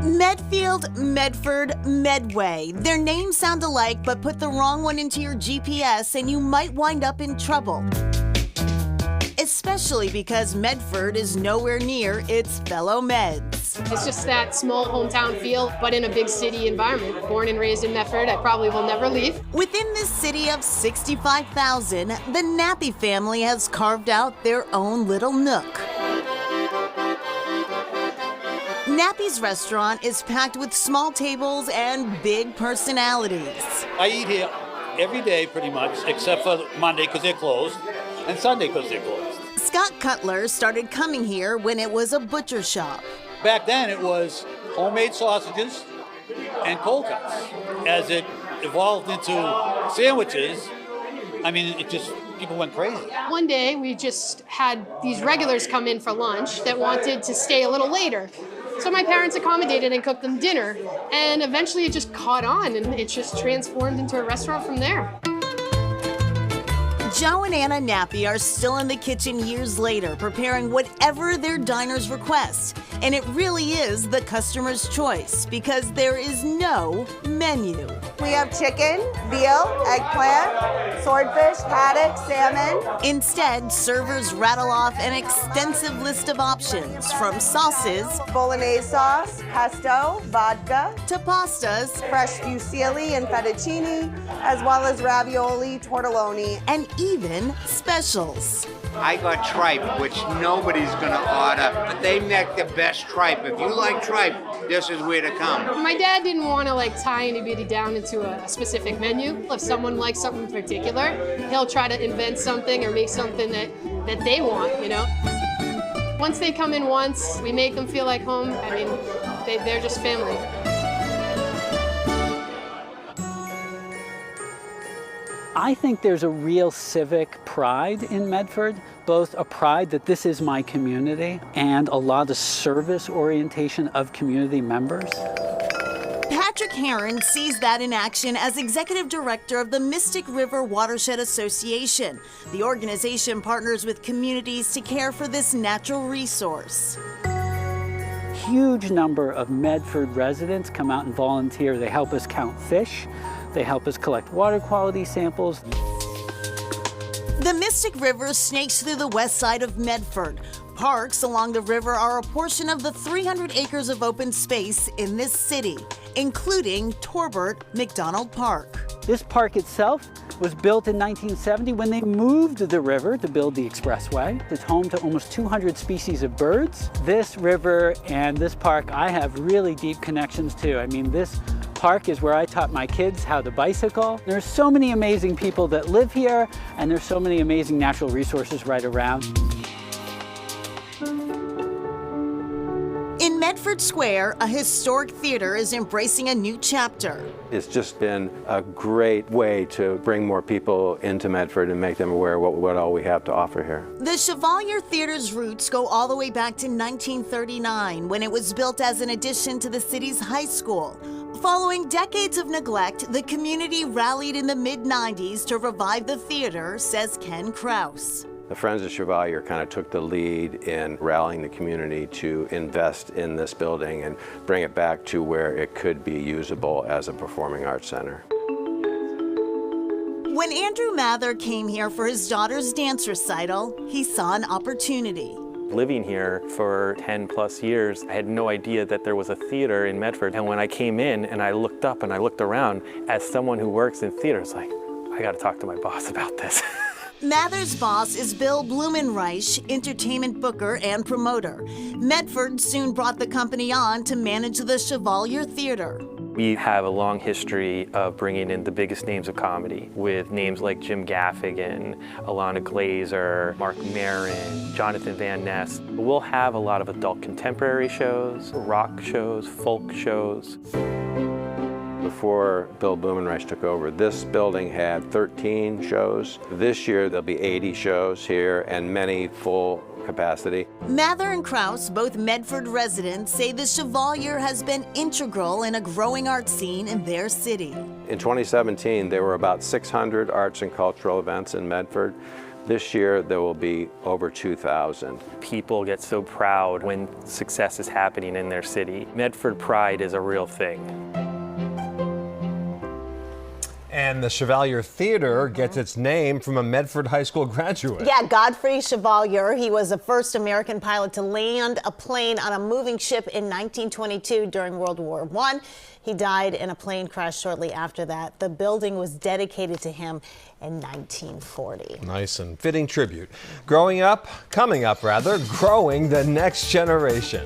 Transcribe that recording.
Medfield, Medford, Medway. Their names sound alike, but put the wrong one into your GPS and you might wind up in trouble. Especially because Medford is nowhere near its fellow Meds. It's just that small hometown feel, but in a big city environment. Born and raised in Medford, I probably will never leave. Within this city of 65,000, the Nappy family has carved out their own little nook. Nappys Restaurant is packed with small tables and big personalities. I eat here every day pretty much, except for Monday because they're closed, and Sunday because they're closed. Scott Cutler started coming here when it was a butcher shop. Back then it was homemade sausages and cold cuts. As it evolved into sandwiches, I mean, people went crazy. One day we just had these regulars come in for lunch that wanted to stay a little later. So my parents accommodated and cooked them dinner, and eventually it just caught on, and it just transformed into a restaurant from there. Joe and Anna Nappy are still in the kitchen years later, preparing whatever their diners request. And it really is the customer's choice, because there is no menu. We have chicken, veal, eggplant, swordfish, haddock, salmon. Instead, servers rattle off an extensive list of options, from sauces, Bolognese sauce, pesto, vodka, to pastas, fresh fusilli and fettuccine, as well as ravioli, tortelloni, and even specials. I got tripe, which nobody's gonna order, but they make the best tripe. If you like tripe, this is where to come. My dad didn't want to tie anybody down into a specific menu. If someone likes something particular, he'll try to invent something or make something that they want, you know? Once they come in once, we make them feel like home. I mean, they're just family. I think there's a real civic pride in Medford, both a pride that this is my community and a lot of service orientation of community members. Patrick Heron sees that in action as executive director of the Mystic River Watershed Association. The organization partners with communities to care for this natural resource. Huge number of Medford residents come out and volunteer. They help us count fish. They help us collect water quality samples. The Mystic River snakes through the west side of Medford. Parks along the river are a portion of the 300 acres of open space in this city, including Torbert McDonald Park. This park itself was built in 1970 when they moved the river to build the expressway. It's home to almost 200 species of birds. This river and this park I have really deep connections to. I mean, this park is where I taught my kids how to bicycle. There's so many amazing people that live here, and there's so many amazing natural resources right around. In Medford Square, a historic theater is embracing a new chapter. It's just been a great way to bring more people into Medford and make them aware of what all we have to offer here. The Chevalier Theater's roots go all the way back to 1939, when it was built as an addition to the city's high school. Following decades of neglect, the community rallied in the mid-90s to revive the theater, says Ken Krause. The Friends of Chevalier kind of took the lead in rallying the community to invest in this building and bring it back to where it could be usable as a performing arts center. When Andrew Mather came here for his daughter's dance recital, he saw an opportunity. Living here for 10 plus years, I had no idea that there was a theater in Medford. And when I came in and I looked up and I looked around, as someone who works in theater, it's like, I gotta talk to my boss about this. Mather's boss is Bill Blumenreich, entertainment booker and promoter. Medford soon brought the company on to manage the Chevalier Theater. We have a long history of bringing in the biggest names of comedy, with names like Jim Gaffigan, Alana Glazer, Mark Maron, Jonathan Van Ness. We'll have a lot of adult contemporary shows, rock shows, folk shows. Before Bill Blumenreich took over, this building had 13 shows. This year there'll be 80 shows here and many full capacity. Mather and Krause, both Medford residents, say the Chevalier has been integral in a growing art scene in their city. In 2017, there were about 600 arts and cultural events in Medford. This year, there will be over 2,000. People get so proud when success is happening in their city. Medford pride is a real thing. And the Chevalier Theater gets its name from a Medford High School graduate. Yeah, Godfrey Chevalier. He was the first American pilot to land a plane on a moving ship in 1922 during World War I. He died in a plane crash shortly after that. The building was dedicated to him in 1940. Nice and fitting tribute. Coming up, growing the next generation.